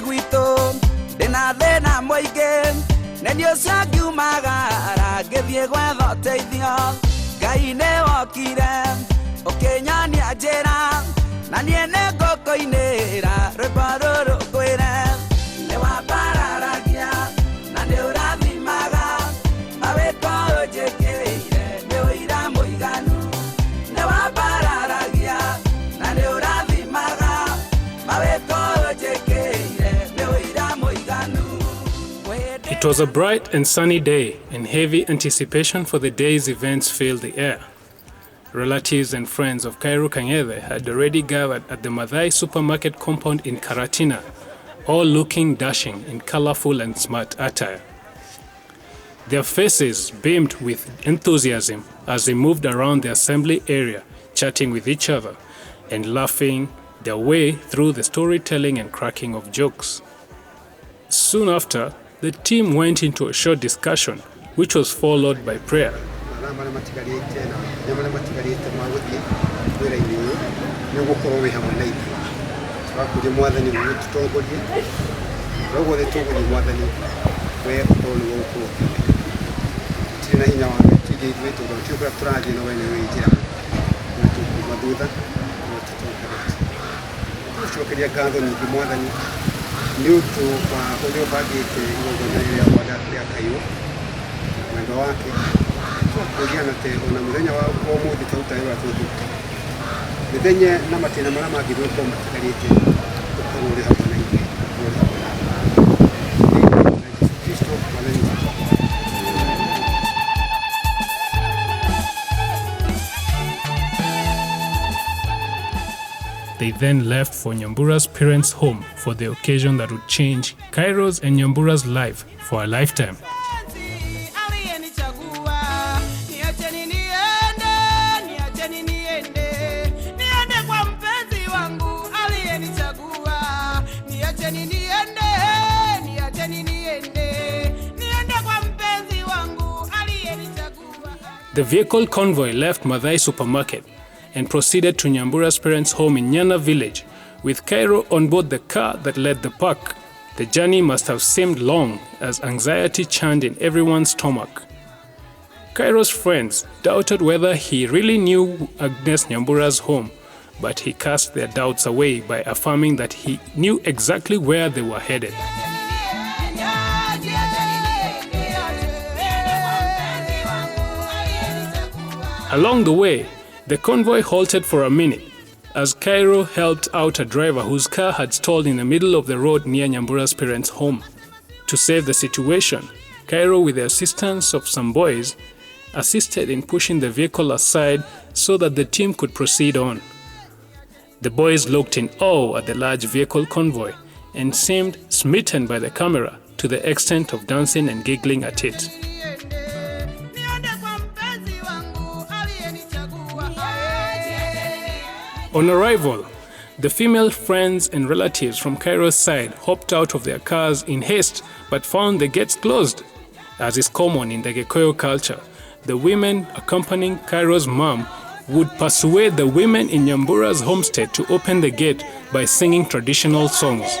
guito dena thena moige nenio sangu magara githie gwetho teithio Ngai ne wokire okenyania njira na nie ne ngokoinira rwimbo kwire ne wabararagia na ne urathimaga mawiko njikire ne uira muiganu ne wabararagia na ne urathimaga mawiko njikire ne uira muiganu. It was a bright and sunny day, and heavy anticipation for the day's events filled the air. Relatives and friends of Kairu had already gathered at the Mathai supermarket compound in Karatina, all looking dashing in colorful and smart attire. Their faces beamed with enthusiasm as they moved around the assembly area, chatting with each other and laughing their way through the storytelling and cracking of jokes. Soon after, the team went into a short discussion, which was followed by prayer. New to audio bagete ya Kairu mwendo wake kugiana te ona muthenya wa umuthi tautaira tutu mithenya na matina mara magithwe ko matakarite tukagure hapo na ingĩ They then left for Nyambura's parents' home for the occasion that would change Kairu's and Nyambura's life for a lifetime. The vehicle convoy left Mathai supermarket and proceeded to Nyambura's parents' home in Nyana village, with Kairu on board the car that led the pack. The journey must have seemed long as anxiety churned in everyone's stomach. Kairu's friends doubted whether he really knew Agnes Nyambura's home, but he cast their doubts away by affirming that he knew exactly where they were headed. Along the way, the convoy halted for a minute as Kairu helped out a driver whose car had stalled in the middle of the road near Nyambura's parents' home. To save the situation, Kairu, with the assistance of some boys, assisted in pushing the vehicle aside so that the team could proceed on. The boys looked in awe at the large vehicle convoy and seemed smitten by the camera to the extent of dancing and giggling at it. On arrival, the female friends and relatives from Kairu's side hopped out of their cars in haste but found the gates closed. As is common in the Gikuyu culture, the women accompanying Kairu's mom would persuade the women in Nyambura's homestead to open the gate by singing traditional songs.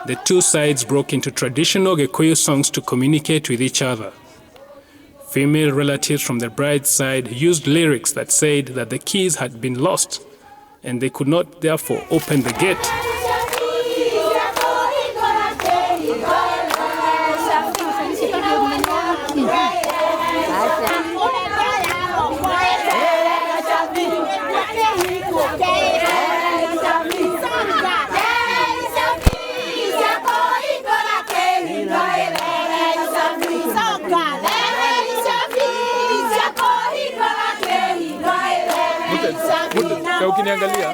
The two sides broke into traditional Gikuyu songs to communicate with each other. Female relatives from the bride's side used lyrics that said that the keys had been lost and they could not therefore open the gate. Ukiniangalia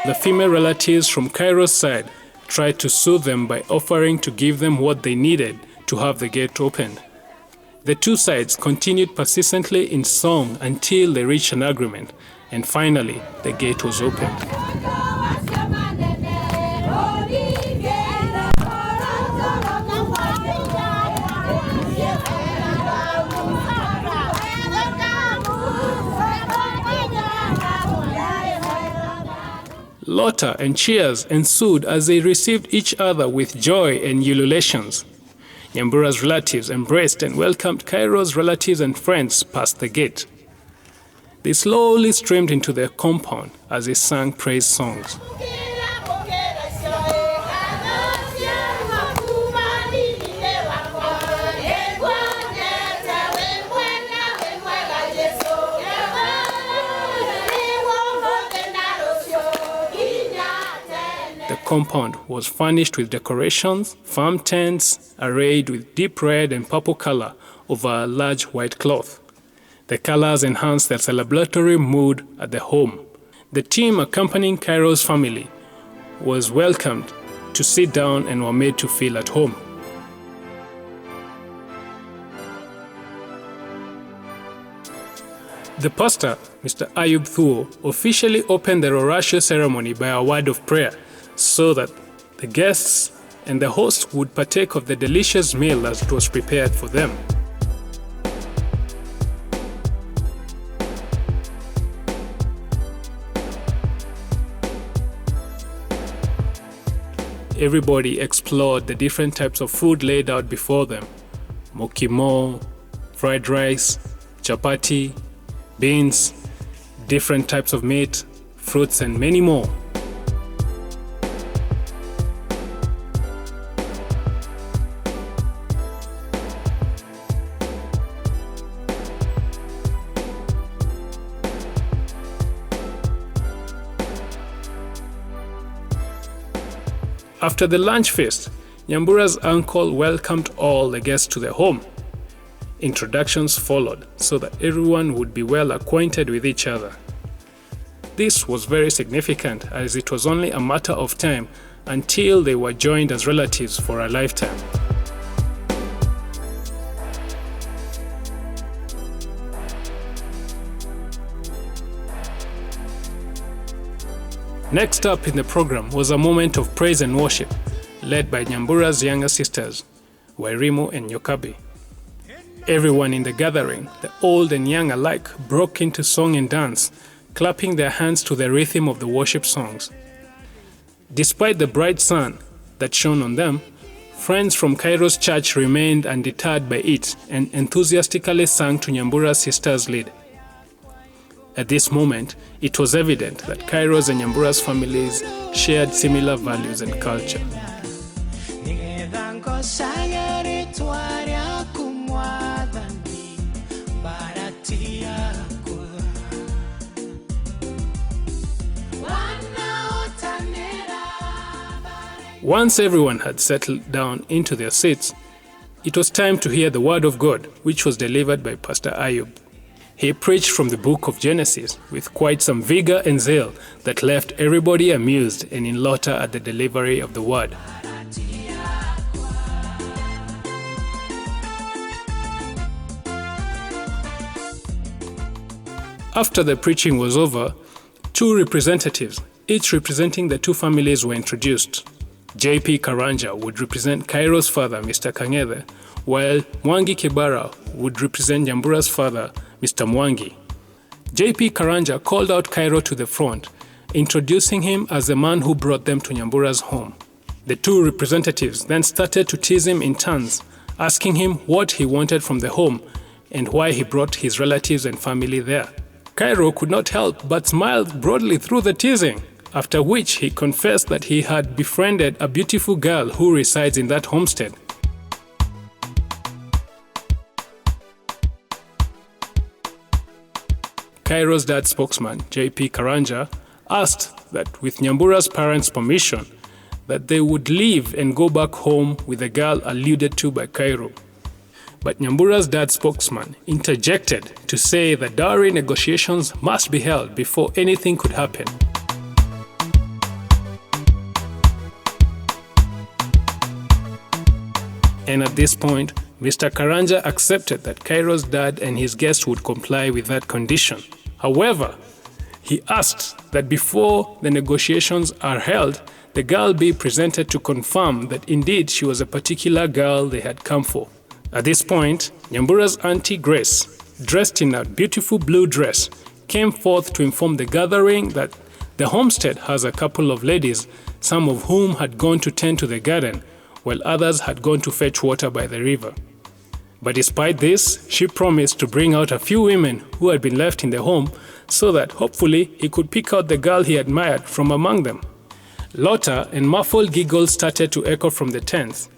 The female relatives from Kairu's side tried to soothe them by offering to give them what they needed to have the gate opened. The two sides continued persistently in song until they reached an agreement, and finally the gate was opened. Laughter and cheers ensued as they received each other with joy and ululations. Nyambura's relatives embraced and welcomed Kairu's relatives and friends past the gate. They slowly streamed into their compound as they sang praise songs. The compound was furnished with decorations, farm tents arrayed with deep red and purple color over a large white cloth. The colors enhanced the celebratory mood at the home. The team accompanying Kairu's family was welcomed to sit down and were made to feel at home. The pastor, Mr. Ayub Thuo, officially opened the Ruracio ceremony by a word of prayer, so that the guests and the host would partake of the delicious meal that was prepared for them. Everybody explored the different types of food laid out before them: mokimo, fried rice, chapati, beans, different types of meat, fruits, and many more. After the lunch feast, Nyambura's uncle welcomed all the guests to their home. Introductions followed so that everyone would be well acquainted with each other. This was very significant, as it was only a matter of time until they were joined as relatives for a lifetime. Next up in the program was a moment of praise and worship, led by Nyambura's younger sisters, Wairimu and Nyokabi. Everyone in the gathering, the old and young alike, broke into song and dance, clapping their hands to the rhythm of the worship songs. Despite the bright sun that shone on them, friends from Kairu's church remained undeterred by it and enthusiastically sang to Nyambura's sisters' lead. At this moment, it was evident that Kairu's and Nyambura's families shared similar values and culture. Once everyone had settled down into their seats, it was time to hear the word of God, which was delivered by Pastor Ayub. He preached from the book of Genesis with quite some vigor and zeal that left everybody amused and in laughter at the delivery of the word. After the preaching was over, two representatives, each representing the two families, were introduced. J.P. Karanja would represent Kairu's father, Mr. Kang'ethe, while Mwangi Kibara would represent Nyambura's father, Mr. Mwangi. J.P. Karanja called out Kairu to the front, introducing him as the man who brought them to Nyambura's home. The two representatives then started to tease him in turns, asking him what he wanted from the home and why he brought his relatives and family there. Kairu could not help but smile broadly through the teasing, after which he confessed that he had befriended a beautiful girl who resides in that homestead. Kairu's dad spokesman, J.P. Karanja, asked that with Nyambura's parents' permission, that they would leave and go back home with the girl alluded to by Kairu. But Nyambura's dad's spokesman interjected to say that dowry negotiations must be held before anything could happen. And at this point, Mr. Karanja accepted that Kairu's dad and his guest would comply with that condition. However, he asked that before the negotiations are held, the girl be presented to confirm that indeed she was a particular girl they had come for. At this point, Nyambura's auntie Grace, dressed in a beautiful blue dress, came forth to inform the gathering that the homestead has a couple of ladies, some of whom had gone to tend to the garden, while others had gone to fetch water by the river. But despite this, she promised to bring out a few women who had been left in the home so that hopefully he could pick out the girl he admired from among them. Laughter and muffled giggles started to echo from the tents,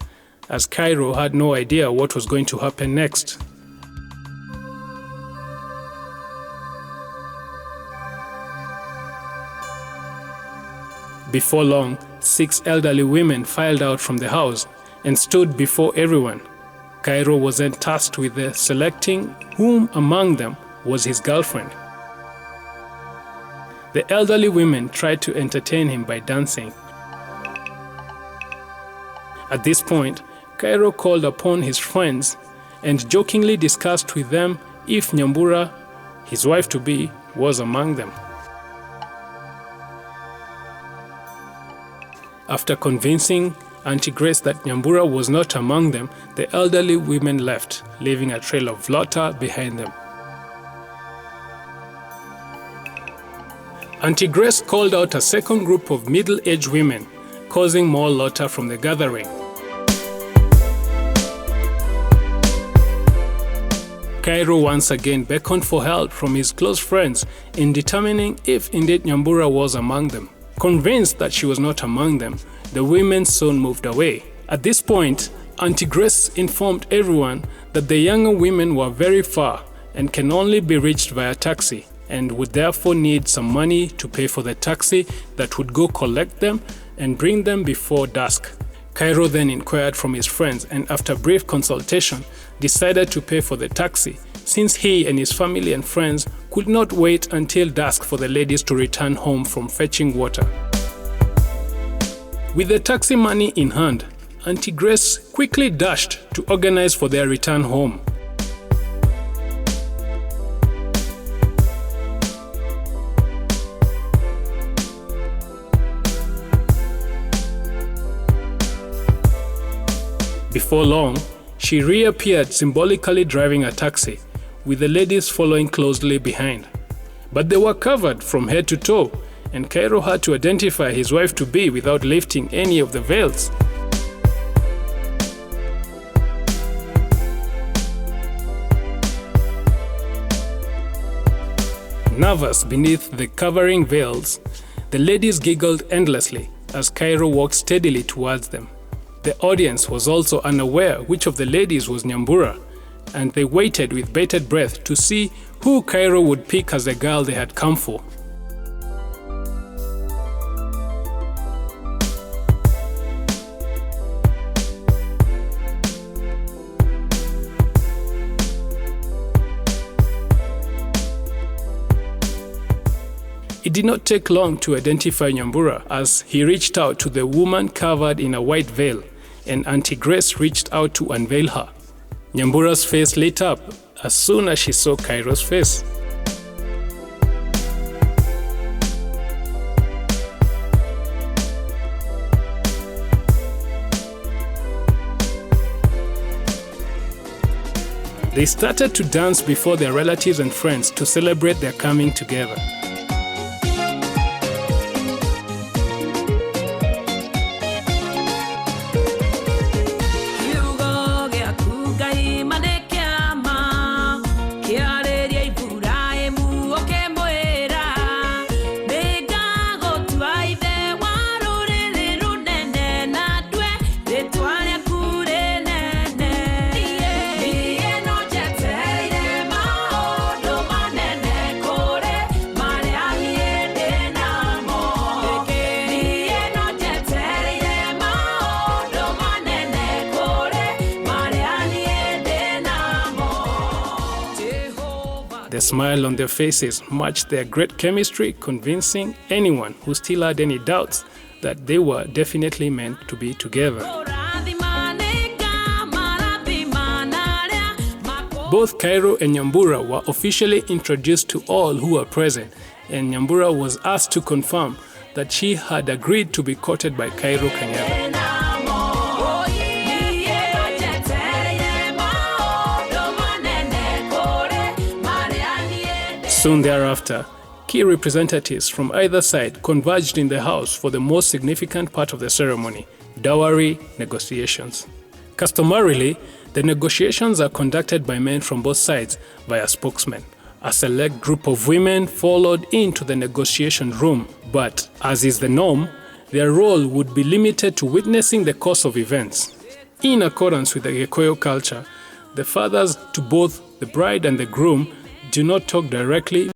as Kairu had no idea what was going to happen next. Before long, 6 elderly women filed out from the house and stood before everyone. Kairu was then tasked with selecting whom among them was his girlfriend. The elderly women tried to entertain him by dancing. At this point, Kairu called upon his friends and jokingly discussed with them if Nyambura, his wife-to-be, was among them. After convincing Auntie Grace that Nyambura was not among them, the elderly women left, leaving a trail of laughter behind them. Auntie Grace called out a second group of middle-aged women, causing more laughter from the gathering. Kairu once again beckoned for help from his close friends in determining if indeed Nyambura was among them. Convinced that she was not among them, the women soon moved away. At this point, Auntie Grace informed everyone that the younger women were very far and can only be reached via taxi, and would therefore need some money to pay for the taxi that would go collect them and bring them before dusk. Kairu then inquired from his friends and after brief consultation decided to pay for the taxi, since he and his family and friends could not wait until dusk for the ladies to return home from fetching water. With the taxi money in hand, Auntie Grace quickly dashed to organize for their return home. Before long, she reappeared symbolically driving a taxi, with the ladies following closely behind. But they were covered from head to toe, and Kairu had to identify his wife-to-be without lifting any of the veils. Nervous beneath the covering veils, the ladies giggled endlessly as Kairu walked steadily towards them. The audience was also unaware which of the ladies was Nyambura, and they waited with bated breath to see who Kairu would pick as the girl they had come for. It did not take long to identify Nyambura as he reached out to the woman covered in a white veil, and Auntie Grace reached out to unveil her. Nyambura's face lit up as soon as she saw Kairu's face. They started to dance before their relatives and friends to celebrate their coming together. The smile on their faces matched their great chemistry, convincing anyone who still had any doubts that they were definitely meant to be together. Both Kairu and Nyambura were officially introduced to all who were present, and Nyambura was asked to confirm that she had agreed to be courted by Kairu Kanyethe. Soon thereafter, key representatives from either side converged in the house for the most significant part of the ceremony, dowry negotiations. Customarily, the negotiations are conducted by men from both sides via spokesmen. A select group of women followed into the negotiation room, but, as is the norm, their role would be limited to witnessing the course of events. In accordance with the Gikuyu culture, the fathers to both the bride and the groom do not talk directly